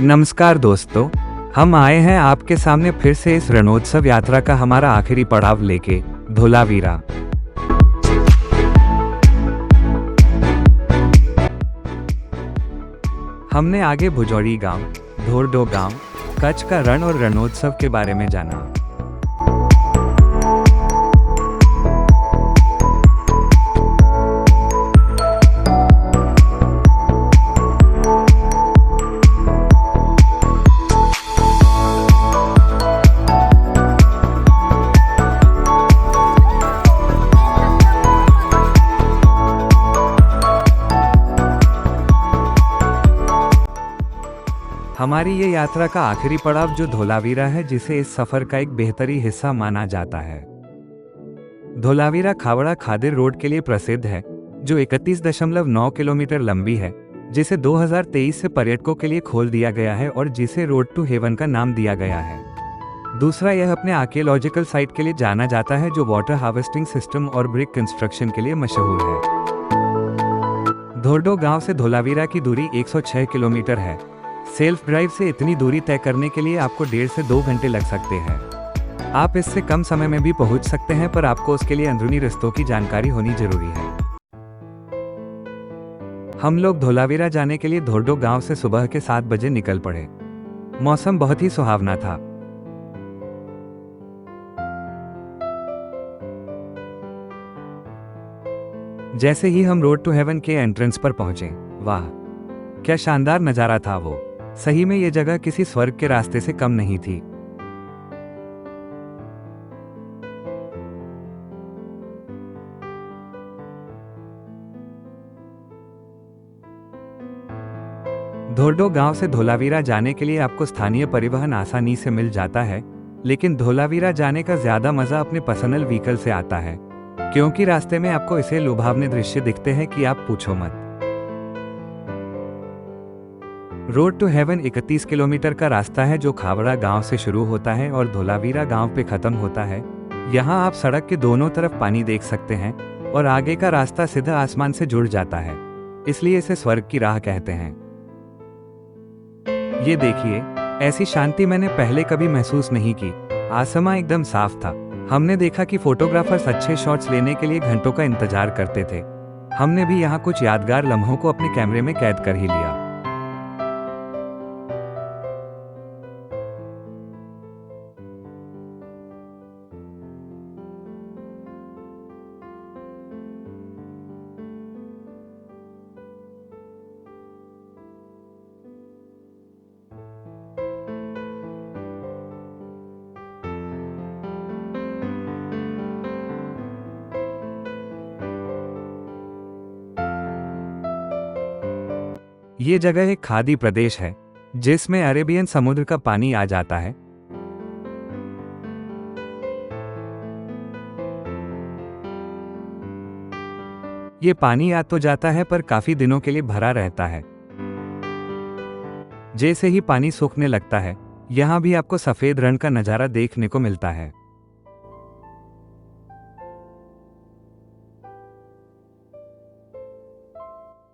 नमस्कार दोस्तों, हम आए हैं आपके सामने फिर से इस रणोत्सव यात्रा का हमारा आखिरी पड़ाव लेके, धोलावीरा। हमने आगे भुजौड़ी गांव, धोरडो गांव, कच्छ का रण और रणोत्सव के बारे में जाना। हमारी ये यात्रा का आखिरी पड़ाव जो धोलावीरा है, जिसे इस सफर का एक बेहतरीन हिस्सा माना जाता है। धोलावीरा खावड़ा खादिर रोड के लिए प्रसिद्ध है, जो 31.9 किलोमीटर लंबी है, जिसे 2023 से पर्यटकों के लिए खोल दिया गया है और जिसे रोड टू हेवन का नाम दिया गया है। दूसरा, यह अपने आर्कियोलॉजिकल साइट के लिए जाना जाता है, जो वाटर हार्वेस्टिंग सिस्टम और ब्रिक कंस्ट्रक्शन के लिए मशहूर है। धोरडो गांव से धोलावीरा की दूरी 106 किलोमीटर है। सेल्फ ड्राइव से इतनी दूरी तय करने के लिए आपको 1.5 से 2 घंटे लग सकते हैं। आप इससे कम समय में भी पहुंच सकते हैं, पर आपको उसके लिए अंदरूनी रास्तों की जानकारी होनी जरूरी है। हम लोग धोलावीरा जाने के लिए धोरडो गांव से सुबह के 7 बजे निकल पड़े। मौसम बहुत ही सुहावना था। जैसे ही हम रोड टू हेवन के एंट्रेंस पर पहुंचे, वाह क्या शानदार नजारा था वो। सही में ये जगह किसी स्वर्ग के रास्ते से कम नहीं थी। धोरडो गांव से धोलावीरा जाने के लिए आपको स्थानीय परिवहन आसानी से मिल जाता है, लेकिन धोलावीरा जाने का ज्यादा मजा अपने पर्सनल व्हीकल से आता है, क्योंकि रास्ते में आपको ऐसे लुभावने दृश्य दिखते हैं कि आप पूछो मत। रोड टू हेवन 31 किलोमीटर का रास्ता है, जो खावड़ा गांव से शुरू होता है और धोलावीरा गांव पे खत्म होता है। यहाँ आप सड़क के दोनों तरफ पानी देख सकते हैं और आगे का रास्ता सीधा आसमान से जुड़ जाता है, इसलिए इसे स्वर्ग की राह कहते हैं। ये देखिए, ऐसी शांति मैंने पहले कभी महसूस नहीं की। आसमान एकदम साफ था। हमने देखा कि फोटोग्राफर्स अच्छे शॉट्स लेने के लिए घंटों का इंतजार करते थे। हमने भी यहाँ कुछ यादगार लम्हों को अपने कैमरे में कैद कर ही लिया। ये जगह एक खाड़ी प्रदेश है, जिसमें अरेबियन समुद्र का पानी आ जाता है। ये पानी आ तो जाता है, पर काफी दिनों के लिए भरा रहता है। जैसे ही पानी सूखने लगता है, यहाँ भी आपको सफेद रण का नजारा देखने को मिलता है।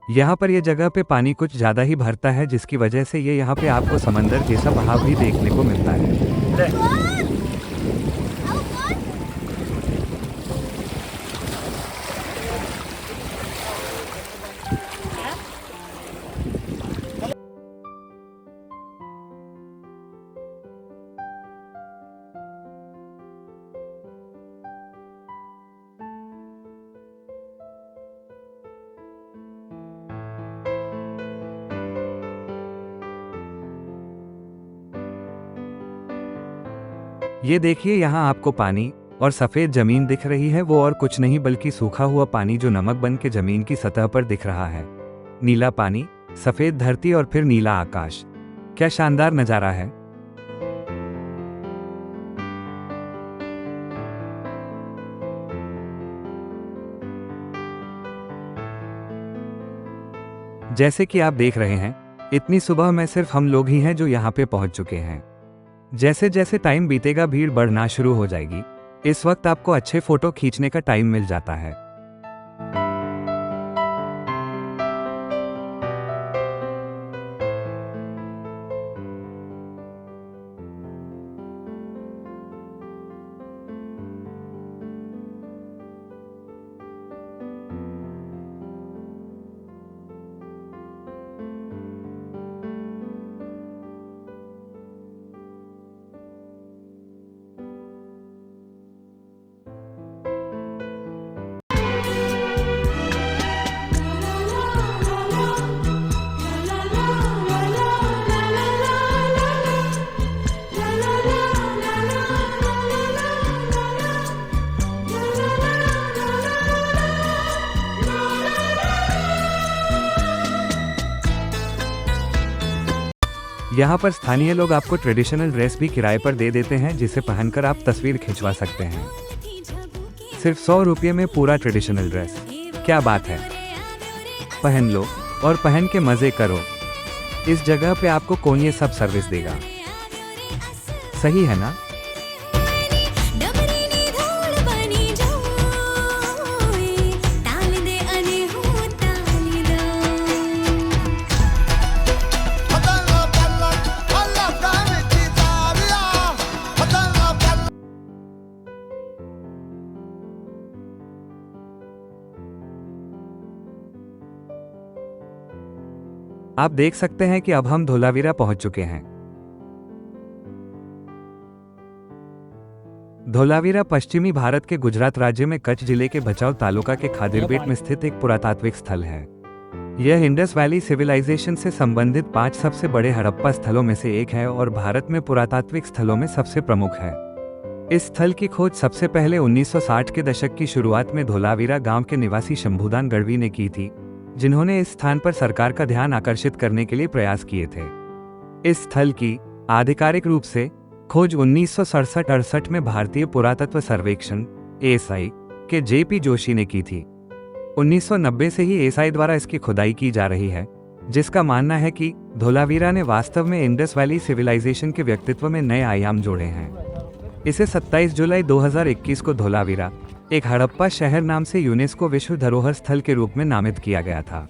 यहाँ पर यह जगह पे पानी कुछ ज्यादा ही भरता है, जिसकी वजह से ये यहाँ पे आपको समंदर जैसा बहाव भी देखने को मिलता है। ये देखिए, यहाँ आपको पानी और सफेद जमीन दिख रही है। वो और कुछ नहीं बल्कि सूखा हुआ पानी, जो नमक बन के जमीन की सतह पर दिख रहा है। नीला पानी, सफेद धरती और फिर नीला आकाश। क्या शानदार नजारा है। जैसे कि आप देख रहे हैं, इतनी सुबह में सिर्फ हम लोग ही हैं जो यहाँ पे पहुंच चुके हैं। जैसे जैसे टाइम बीतेगा, भीड़ बढ़ना शुरू हो जाएगी। इस वक्त आपको अच्छे फोटो खींचने का टाइम मिल जाता है। यहाँ पर स्थानीय लोग आपको ट्रेडिशनल ड्रेस भी किराए पर दे देते हैं, जिसे पहनकर आप तस्वीर खिंचवा सकते हैं। सिर्फ 100 रुपये में पूरा ट्रेडिशनल ड्रेस, क्या बात है। पहन लो और पहन के मज़े करो। इस जगह पे आपको कौन ये सब सर्विस देगा, सही है ना। आप देख सकते हैं कि अब हम धोलावीरा पहुंच चुके हैं। धोलावीरा पश्चिमी भारत के गुजरात राज्य में कच्छ जिले के भचाऊ तालुका के खादिरबेट में स्थित एक पुरातात्विक स्थल है। यह इंडस वैली सिविलाइजेशन से संबंधित 5 सबसे बड़े हड़प्पा स्थलों में से एक है और भारत में पुरातात्विक स्थलों में सबसे प्रमुख है। इस स्थल की खोज सबसे पहले 1960 के दशक की शुरुआत में धोलावीरा गांव के निवासी शंभुदान गढ़वी ने की थी, जिन्होंने इस स्थान पर सरकार का ध्यान आकर्षित करने के लिए प्रयास किए थे। इस स्थल की आधिकारिक रूप से खोज 1967-68 में भारतीय पुरातत्व सर्वेक्षण (ASI) के JP जोशी ने की थी। 1990 से ही ASI द्वारा इसकी खुदाई की जा रही है, जिसका मानना है कि धोलावीरा ने वास्तव में इंडस वैली सिविलाइजेशन के व्यक्तित्व में नए आयाम जोड़े हैं। इसे 27 जुलाई 2021 को धोलावीरा एक हड़प्पा शहर नाम से यूनेस्को विश्व धरोहर स्थल के रूप में नामित किया गया था।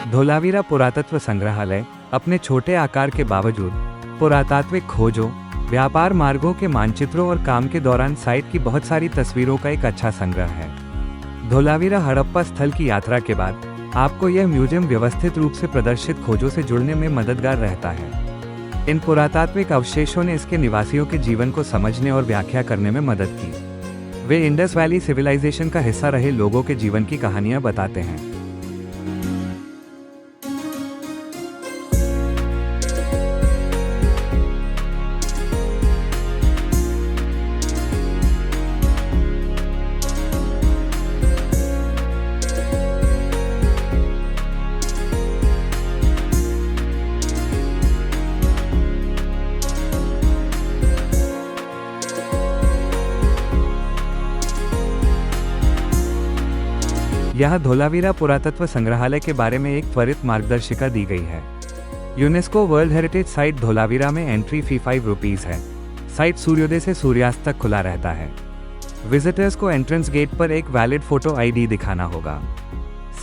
धोलावीरा पुरातत्व संग्रहालय अपने छोटे आकार के बावजूद पुरातात्विक खोजों, व्यापार मार्गों के मानचित्रों और काम के दौरान साइट की बहुत सारी तस्वीरों का एक अच्छा संग्रह है। धोलावीरा हड़प्पा स्थल की यात्रा के बाद आपको यह म्यूजियम व्यवस्थित रूप से प्रदर्शित खोजों से जुड़ने में मददगार रहता है। इन पुरातात्विक अवशेषों ने इसके निवासियों के जीवन को समझने और व्याख्या करने में मदद की। वे इंडस वैली सिविलाइजेशन का हिस्सा रहे लोगों के जीवन की कहानियां बताते हैं। यहाँ धोलावीरा पुरातत्व संग्रहालय के बारे में एक त्वरित मार्गदर्शिका दी गई है। UNESCO world heritage site Dholavira में एंट्री फी 5 रुपीज़ है। साइट सूर्योदय से सूर्यास्त तक खुला रहता है। विजिटर्स को एंट्रेंस गेट पर एक वैलिड फोटो ID दिखाना होगा।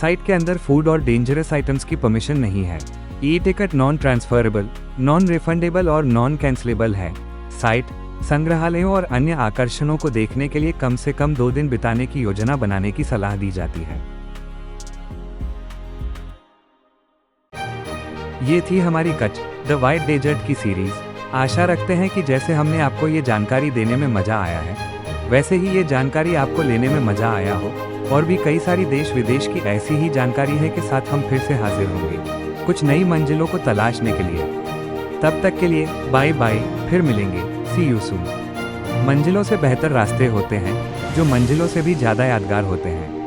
साइट के अंदर फूड और डेंजरस आइटम्स की परमिशन नहीं है। E ticket non transferable, non refundable और नॉन कैंसलेबल है। साइट, संग्रहालयों और अन्य आकर्षणों को देखने के लिए कम से कम 2 दिन बिताने की योजना बनाने की सलाह दी जाती है। ये थी हमारी कच्छ द वाइट डेजर्ट की सीरीज। आशा रखते हैं कि जैसे हमने आपको ये जानकारी देने में मजा आया है, वैसे ही ये जानकारी आपको लेने में मजा आया हो। और भी कई सारी देश विदेश की ऐसी ही जानकारी है के साथ हम फिर से हाजिर होंगे कुछ नई मंजिलों को तलाशने के लिए। तब तक के लिए बाय बाय, फिर मिलेंगे। सी यू सून। मंजिलों से बेहतर रास्ते होते हैं जो मंजिलों से भी ज़्यादा यादगार होते हैं।